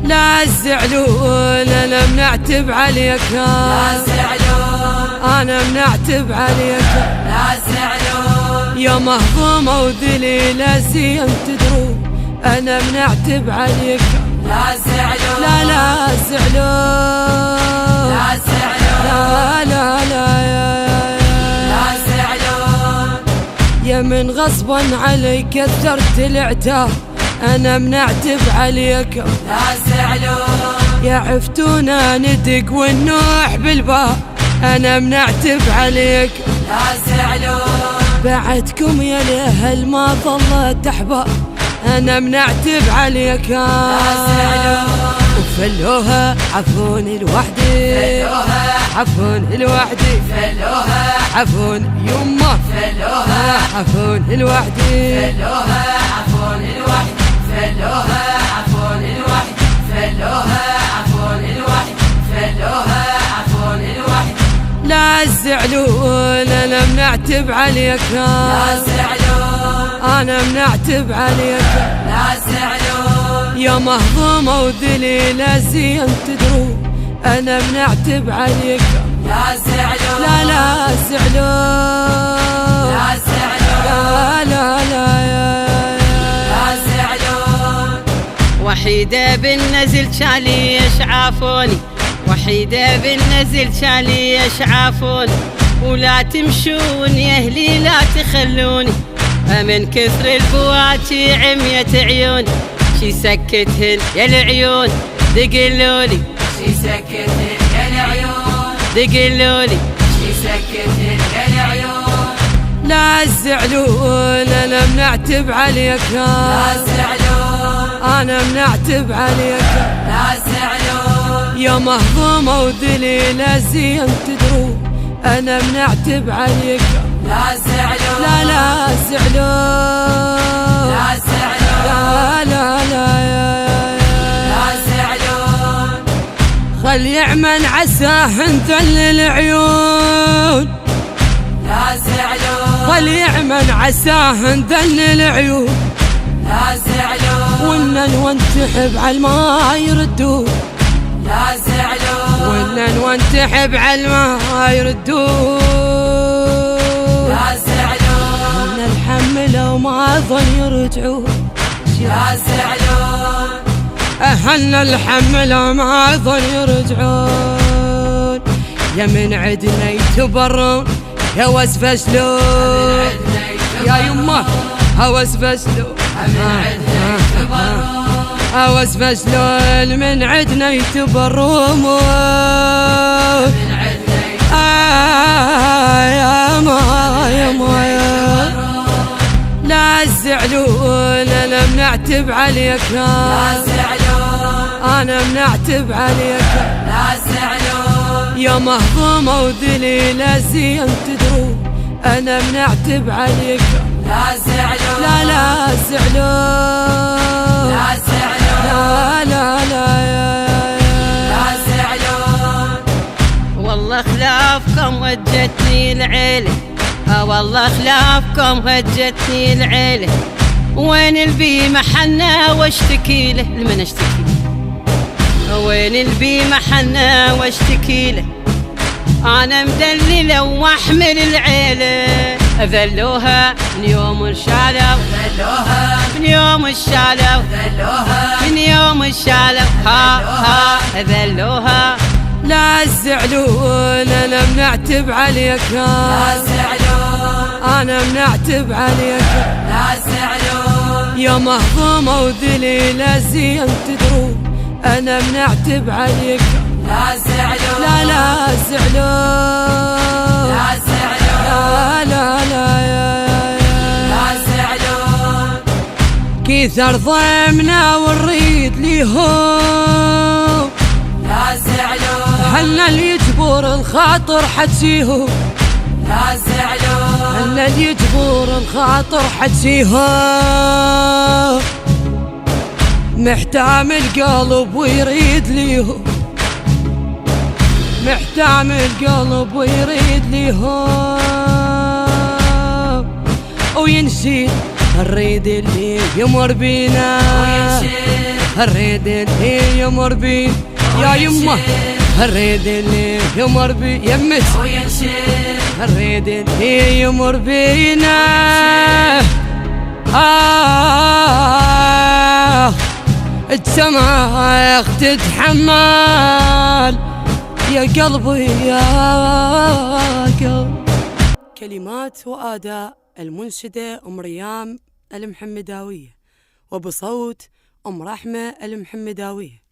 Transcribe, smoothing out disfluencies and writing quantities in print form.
لا تزعلون انا منعتب عليك، لا تزعلون انا منعتب عليك، لا تزعلون يا مهضومة وذليلة زين تدرون انا منعتب عليك. لا تزعلون لا تزعلون لا تزعلون لا تزعلون يا من غصبا علي كثرت العتاب انا منعتب عليك. لا تزعلون يا عفتونا ندق والنوح بالباب انا منعتب عليك. لا تزعلون بعدكم يا الاهل ما ظلت احباب انا منعتب عليك. لا تزعلون وفلوها عفوني لوحدي، عفوني لوحدي، فلوها عفوني يمه، فلوها عفوني لوحدي، فلوها عفون الوحد، فلوها عفون الوحد، فلوها عفون الوحد، فلوها عفون الوحد. لا تزعلون انا منعتب عليك، لا تزعلون انا منعتب عليك، لا تزعلون يا مهضومة وذليلة زين تدرون انا منعتب عليك. لا تزعلون لا تزعلون لا تزعلون لا تزعلون. وحيدة بالنزل شاليش عافوني، وحيدة بالنزل شاليش عافوني، ولا تمشون يا اهلي لا تخلوني، من كثر البواكي عميت عيوني، شي سكتهن يا العيون دقلولي، شي سكتهن يا العيون دقلولي، شي سكتهن يا العيون. لا تزعلون انا منعتب عليك، لا تزعلون انا منعتب عليك، لا تزعلون يا مهضومة وذليلة زين تدرون انا منعتب عليك. لا تزعلون لا تزعلون لا تزعلون لا تزعلون. خل يعمن عساه انذل العيون، لا تزعلون خل يعمن عساه انذل العيون، لا تزعلون ونن وانتحب على ما يردون، لا تزعلون ونن وانتحب على ما يردون، لا تزعلون ان الحمل وما ظن يرجعون، لا تزعلون اهلنا الحمل وما ظن يرجعون، يا من عدنا يتبرون يا وسف شلون، يا يمه هوس فشلون، هوس فشلون من عدنا يتبرون، يا ما لا تزعلون انا منعتب عليك، لا تزعلون انا منعتب عليك، لا تزعلون يا مهضومة وذليلة زين تدرون انا منعتب عليك. لا تزعلون لا تزعلون لا تزعلون لا لا تزعلون. والله خلافكم هجتني العيلة، والله خلافكم هجتني العيلة، وين البي محنا واشتكي له، لمن اشتكي له؟ وين البي محنا واشتكي له؟ انا مدللة واحمل العيلة، ذلوها من يوم الشالو، ذلوها من يوم الشالو، ذلوها من يوم الشالو، ها ذلوها. لا تزعلون انا منعتب عليك، لا تزعلون انا منعتب عليك، لا تزعلون يا مهضومة وذليلة زين تدرون انا منعتب عليك. لا تزعلون لا تزعلون لا تزعلون لا تزعلون. كثر ضيمنا ونريد ليهم، لا تزعلون حنا اللي يجبر الخاطر حتسيهم، لا تزعلون حنا اللي يجبر الخاطر حتسيهم، محتام القلب ويريد ليهم، محتام القلب ويريد ليهم، وينشد الريد اللي يمر بينا، وينشد الريد اللي يمر بي يا يمه، الريد اللي يمر بي يمت، الريد اللي يمر بينا الدمعة تتحمل يا قلبي يا قلبي. كلمات وأداء المنشدة أم ريام المحمداوية، وبصوت أم رحمة المحمداوية.